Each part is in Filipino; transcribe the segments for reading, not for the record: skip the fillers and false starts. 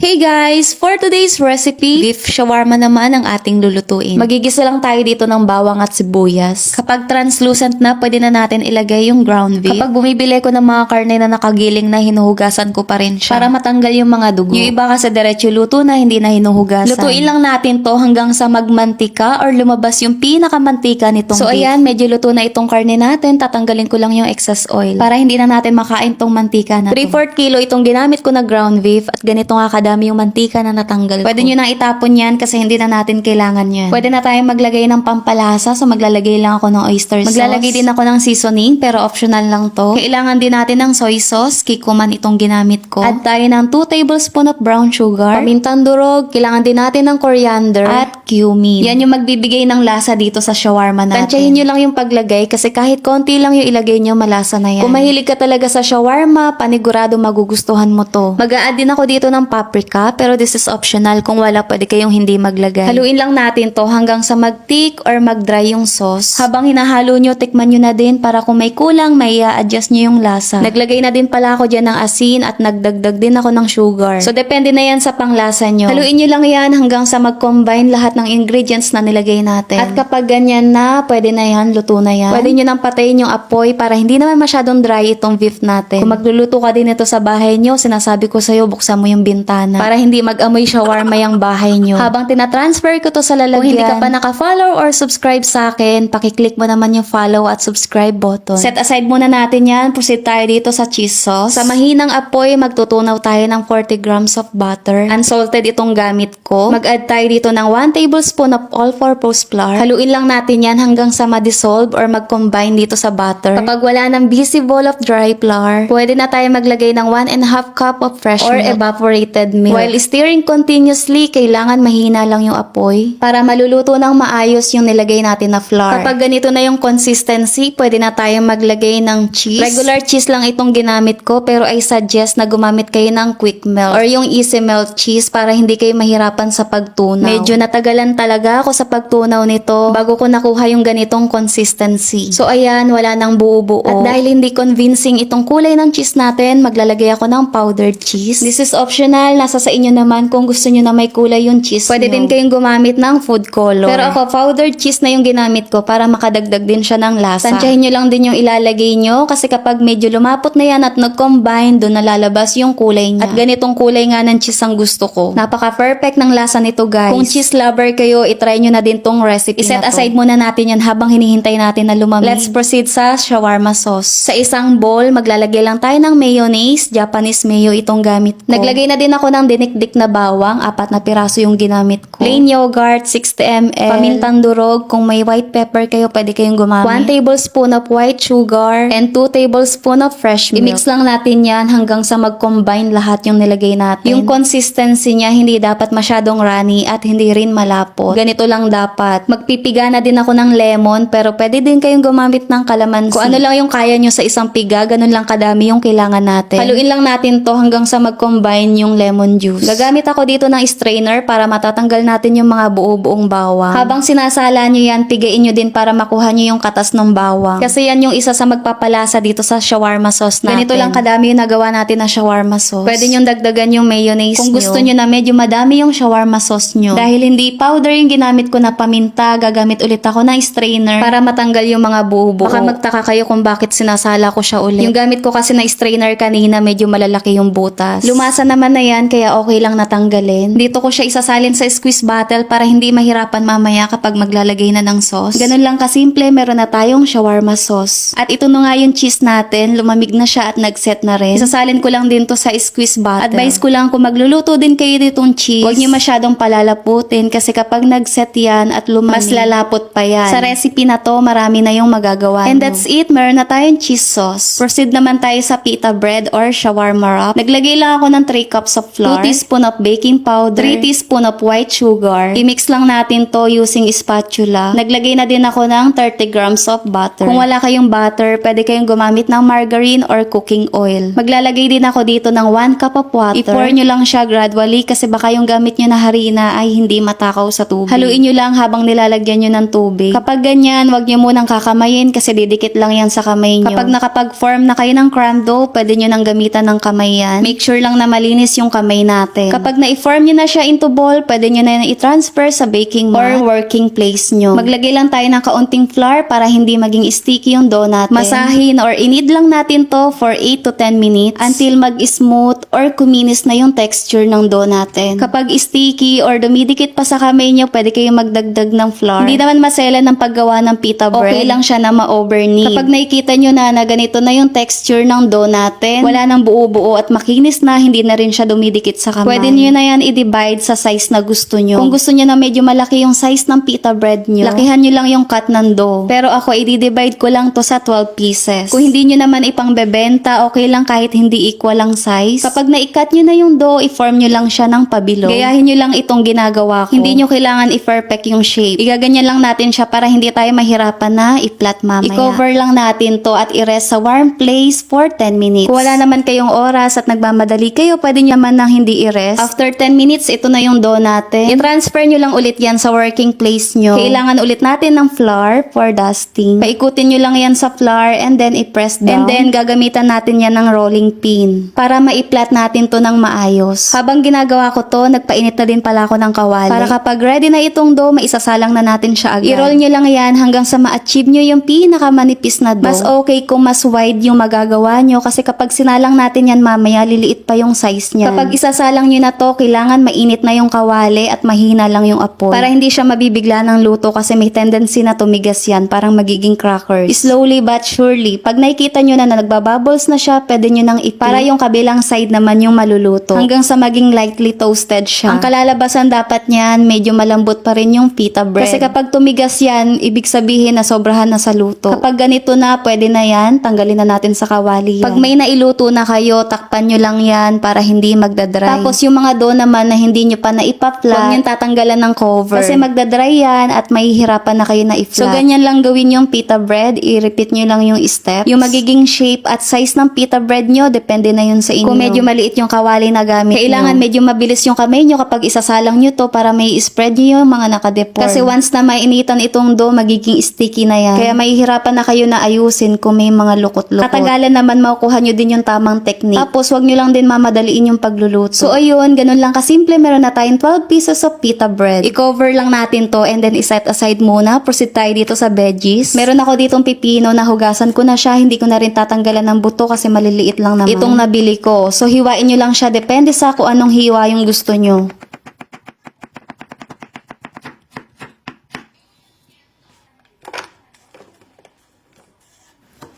Hey guys! For today's recipe, beef shawarma naman ang ating lulutuin. Magigisa lang tayo dito ng bawang at sibuyas. Kapag translucent na, pwede na natin ilagay yung ground beef. Kapag bumibili ko ng mga karne na nakagiling na, hinuhugasan ko pa rin siya para matanggal yung mga dugo. Yung iba kasi diretso luto na, hindi na hinuhugasan. Lutuin lang natin to hanggang sa magmantika or lumabas yung pinakamantika nitong beef. So ayan, medyo luto na itong karne natin. Tatanggalin ko lang yung excess oil para hindi na natin makain tong mantika na to. 3/4 kilo itong ginamit ko na ground beef at ganito nga kadami yung mantika na natanggal ko. Pwede nyo nang itapon yan kasi hindi na natin kailangan yan. Pwede na tayong maglagay ng pampalasa, so maglalagay lang ako ng oyster sauce. Maglalagay din ako ng seasoning pero optional lang to. Kailangan din natin ng soy sauce, kikuman itong ginamit ko. Add tayo ng 2 tablespoon of brown sugar, pamintang durog, kailangan din natin ng coriander at cumin. Yan yung magbibigay ng lasa dito sa shawarma natin. Tansyahin nyo lang yung paglagay kasi kahit konti lang yung ilagay nyo, malasa na yan. Kung mahilig ka talaga sa shawarma, panigurado magugustuhan mo to. Mag-a-add din ako dito ng paprika, pero this is optional. Kung wala, pwede kayong hindi maglagay. Haluin lang natin to hanggang sa mag-thick or mag-dry yung sauce. Habang hinahalo nyo, tikman nyo na din para kung may kulang, may i-adjust nyo yung lasa. Naglagay na din pala ako dyan ng asin at nagdagdag din ako ng sugar. So, depende na yan sa panglasa nyo. Haluin nyo lang yan hanggang sa mag-combine lahat ng ingredients na nilagay natin. At kapag ganyan na, pwede na yan, luto na yan. Pwede nyo nang patayin yung apoy para hindi naman masyadong dry itong beef natin. Kung magluluto ka din ito sa bahay nyo, sinasabi ko sa'yo, buksan mo yung bintana para hindi mag-amoy shawarma yung bahay nyo. Habang tinatransfer ko to sa lalagyan, kung hindi ka pa naka-follow or subscribe sa akin, pakiclick mo naman yung follow at subscribe button. Set aside muna natin yan. Proceed tayo dito sa cheese sauce. Sa mahinang apoy, magtutunaw tayo ng 40 grams of butter. Unsalted itong gamit ko. Mag-add tayo dito ng 1 tablespoon of all-purpose flour. Haluin lang natin yan hanggang sa ma-dissolve or mag-combine dito sa butter. Kapag wala ng visible of dry flour, pwede na tayo maglagay ng 1.5 cup of fresh or milk or evaporated milk. While stirring continuously, kailangan mahina lang yung apoy para maluluto ng maayos yung nilagay natin na flour. Kapag ganito na yung consistency, pwede na tayong maglagay ng cheese. Regular cheese lang itong ginamit ko, pero I suggest na gumamit kayo ng quick melt or yung easy melt cheese para hindi kayo mahirapan sa pagtunaw. Medyo natagalan talaga ako sa pagtunaw nito bago ko nakuha yung ganitong consistency. So ayan, wala nang buo-buo. At dahil hindi convincing itong kulay ng cheese natin, maglalagay ako ng powdered cheese. This is optional, nasa sa inyo naman kung gusto nyo na may kulay yung cheese. Pwede din kayong gumamit ng food color. Pero ako, powdered cheese na yung ginamit ko para makadagdag din siya ng lasa. Tansyahin nyo lang din yung ilalagay nyo kasi kapag medyo lumapot na yan at nag-combine, doon nalalabas yung kulay niya. At ganitong kulay nga ng cheese ang gusto ko. Napaka-perfect ng lasa nito, guys. Kung cheese lover kayo, itry nyo na din tong recipe na to. Iset aside muna natin yan habang hinihintay natin na lumamig. Let's proceed sa shawarma sauce. Sa isang bowl, maglalagay lang tayo ng mayonnaise. Japanese mayo itong gamit ko. Naglagay na din ako ng dinikdik na bawang. 4 na piraso yung ginamit ko. Plain yogurt, 60 ml. Pamintang durog. Kung may white pepper kayo, pwede kayong gumamit. 1 tablespoon of white sugar and 2 tablespoon of fresh milk. I-mix lang natin yan hanggang sa mag-combine lahat yung nilagay natin. Yung consistency niya, hindi dapat masyadong runny at hindi rin malapot. Ganito lang dapat. Magpipiga na din ako ng lemon, pero pwede din kayong gumamit ng calamansi. Kung ano lang yung kaya nyo sa isang piga, ganun lang kadami yung kailangan natin. Haluin lang natin to hanggang sa mag-combine yung lemon juice. Gagamit ako dito ng strainer para matatanggal natin yung mga buo-buong bawang. Habang sinasala nyo yan, pigain nyo din para makuha nyo yung katas ng bawang. Kasi yan yung isa sa magpapalasa dito sa shawarma sauce natin. Ganito lang kadami yung nagawa natin na shawarma sauce. Pwede nyo dagdagan yung mayonnaise kung gusto nyo na medyo madami yung shawarma sauce nyo. Dahil hindi powder yung ginamit ko na paminta, gagamit ulit ako ng strainer para matanggal yung mga buo-buo. Baka magtaka kayo kung bakit sinasala ko siya ulit. Yung gamit ko kasi na strainer kanina, medyo malalaki yung butas. Lumasa naman na yan, kaya okay lang natanggalin. Dito ko siya isasalin sa squeeze bottle para hindi mahirapan mamaya kapag maglalagay na ng sauce. Ganun lang kasimple, meron na tayong shawarma sauce. At ito na nga yung cheese natin, lumamig na siya at nag-set na rin. Isasalin ko lang din to sa squeeze bottle. Advice ko lang kung magluluto din kayo ditong cheese, huwag nyo masyadong palalaputin kasi kapag nag-set yan at lumamig, mas lalapot pa yan. Sa recipe na to, marami na yung magagawa. And that's it, meron na tayong cheese sauce. Proceed naman tayo sa pita bread or shawarma wrap. Naglagay lang ako ng 3 cups of flour, 2 teaspoon of baking powder, 3 teaspoon of white sugar. I-mix lang natin to using spatula. Naglagay na din ako ng 30 grams of butter. Kung wala kayong butter, pwede kayong gumamit ng margarine or cooking oil. Maglalagay din ako dito ng 1 cup of water. I-pour nyo lang siya gradually kasi baka yung gamit nyo na harina ay hindi matakaw sa tubig. Haluin nyo lang habang nilalagyan nyo ng tubig. Kapag ganyan, wag nyo munang kakamayin kasi didikit lang yan sa kamay nyo. Kapag nakapag-form na kayo ng crumb dough, pwede nyo nang gamitan ng kamay yan. Make sure lang na malinis yung kamay kamay natin. Kapag na-form nyo na siya into ball, pwede nyo na yan i-transfer sa baking mat or working place nyo. Maglagay lang tayo ng kaunting flour para hindi maging sticky yung dough natin. Masahin or inid lang natin to for 8 to 10 minutes until mag-smooth or kuminis na yung texture ng dough natin. Kapag sticky or dumidikit pa sa kamay nyo, pwede kayong magdagdag ng flour. Hindi naman masela ng paggawa ng pita bread. Okay lang siya na ma-overknead. Kapag nakikita nyo na ganito na yung texture ng dough natin, wala nang buo-buo at makinis na, hindi na rin siya dumidikit sa kamay. Pwede nyo na yan i-divide sa size na gusto nyo. Kung gusto nyo na medyo malaki yung size ng pita bread nyo, lakihan nyo lang yung cut ng dough. Pero ako, i-divide ko lang to sa 12 pieces. Kung hindi nyo naman ipangbebenta, okay lang kahit hindi equal ang size. Kapag na-cut nyo na yung dough, i-form nyo lang siya ng pabilog. Gayahin nyo lang itong ginagawa ko. Hindi nyo kailangan i-perfect yung shape. Igaganyan lang natin siya para hindi tayo mahirapan na i-flat mamaya. I-cover lang natin to at i-rest sa warm place for 10 minutes. Kung wala naman kayong oras at nagmamadali kayo, pwede nyo naman nang hindi i-rest. After 10 minutes, ito na yung dough natin. I-transfer nyo lang ulit yan sa working place nyo. Kailangan ulit natin ng flour for dusting. Paikutin nyo lang yan sa flour and then i-press down. And then gagamitan natin yan ng rolling pin para ma-flat natin to ng maayos. Habang ginagawa ko to, nagpainit na din pala ako ng kawali. Para kapag ready na itong dough, maisasalang na natin siya agad. I-roll nyo lang yan hanggang sa ma-achieve nyo yung pinakamanipis na dough. Mas okay kung mas wide yung magagawa nyo kasi kapag sinalang natin yan mamaya, liliit pa yung size niyan. Kapag isasalang nyo na to, kailangan mainit na yung kawali at mahina lang yung apoy. Para hindi siya mabibigla ng luto kasi may tendency na tumigas yan, parang magiging crackers. Slowly but surely, pag nakikita nyo na nagbabubbles na siya, pwede nyo nang para yung kabilang side naman yung maluluto. Hanggang sa maging lightly toasted siya. Ang kalalabasan dapat niyan, medyo malambot pa rin yung pita bread. Kasi kapag tumigas yan, ibig sabihin na sobrahan na sa luto. Kapag ganito na, pwede na yan, tanggalin na natin sa kawali yan. Pag may nailuto na kayo, takpan nyo lang yan para hindi magdadry. Tapos yung mga dough naman na hindi nyo pa na-ipa-flat, huwag nyo tatanggalan ng cover. Kasi magdadry yan at mahihirapan na kayo na i-flat. So ganyan lang gawin yung pita bread, i-repeat nyo lang yung steps. Yung magiging shape at size ng pita bread nyo, depende na yun sa inyo. Kung medyo maliit yung kawali na gamit kailangan medyo mabilis yung kamay nyo kapag isasalang nyo to para may spread nyo yung mga nakadeform. Kasi once na mainitan itong dough, magiging sticky na yan. Kaya mahihirapan na kayo na ayusin kung may mga lukot-lukot. Katagalan naman makukuha nyo din yung tamang technique. Tapos wag nyo lang din mamadaliin yung pagluluto. So ayun, ganun lang kasimple. Meron na tayong 12 pieces of pita bread. I-cover lang natin to and then iset aside muna. Proceed tayo dito sa veggies. Meron ako ditong pipino na hugasan ko na siya. Hindi ko na rin tatanggalan ng buto kasi maliliit lang naman itong nabili ko. So hiwain nyo lang siya. Depende sa kung anong hiwa yung gusto nyo.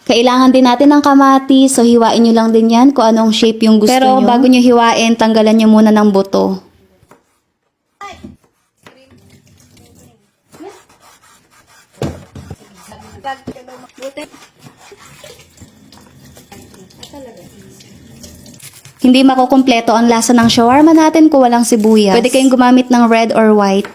Kailangan din natin ng kamatis, so hiwain nyo lang din yan kung anong shape yung gusto nyo. Pero bago nyo hiwain, tanggalan nyo muna ng buto. Hindi makukumpleto ang lasa ng shawarma natin kung walang sibuyas. Pwede kayong gumamit ng red or white.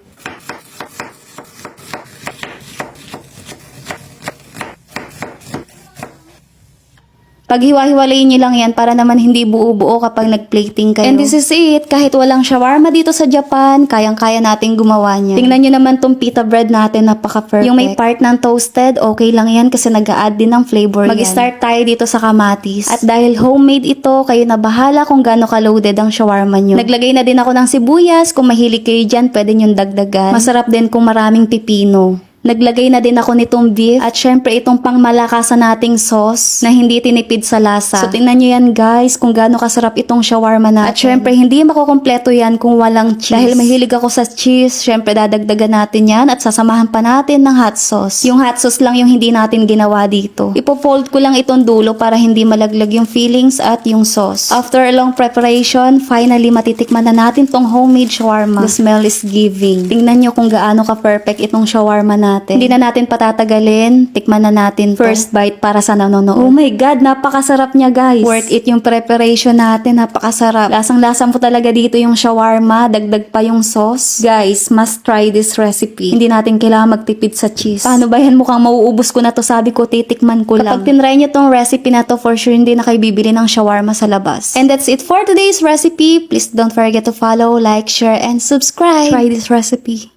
Pag hiwa-hiwalayin nyo lang yan para naman hindi buo-buo kapag nag-plating kayo. And this is it. Kahit walang shawarma dito sa Japan, kayang-kaya nating gumawa niya. Tingnan nyo naman tong pita bread natin, napaka-perfect. Yung may part ng toasted, okay lang yan kasi nag-a-add din ng flavor yan. Mag-start tayo dito sa kamatis. At dahil homemade ito, kayo na bahala kung gaano ka-loaded ang shawarma nyo. Naglagay na din ako ng sibuyas. Kung mahilig kayo dyan, pwede nyo dagdagan. Masarap din kung maraming pipino. Naglagay na din ako nitong beef at syempre itong pangmalakasan nating sauce na hindi tinipid sa lasa. So tingnan nyo yan guys kung gaano kasarap itong shawarma natin. At syempre hindi makukumpleto yan kung walang cheese. Dahil mahilig ako sa cheese, syempre dadagdagan natin yan at sasamahan pa natin ng hot sauce. Yung hot sauce lang yung hindi natin ginawa dito. Ipo-fold ko lang itong dulo para hindi malaglag yung fillings at yung sauce. After a long preparation, finally matitikman na natin tong homemade shawarma. The smell is giving. Tingnan nyo kung gaano ka-perfect itong shawarma natin. Hindi na natin patatagalin. Tikman na natin to. First bite para sa nanonood. Oh my God, napakasarap niya guys. Worth it yung preparation natin. Napakasarap. Lasang-lasang po talaga dito yung shawarma. Dagdag pa yung sauce. Guys, must try this recipe. Hindi natin kailangan magtipid sa cheese. Paano ba yan? Mukhang mauubos ko na to. Sabi ko, titikman ko lang. Kapag tinry nyo tong recipe na to, for sure hindi na kayo bibili ng shawarma sa labas. And that's it for today's recipe. Please don't forget to follow, like, share, and subscribe. Try this recipe.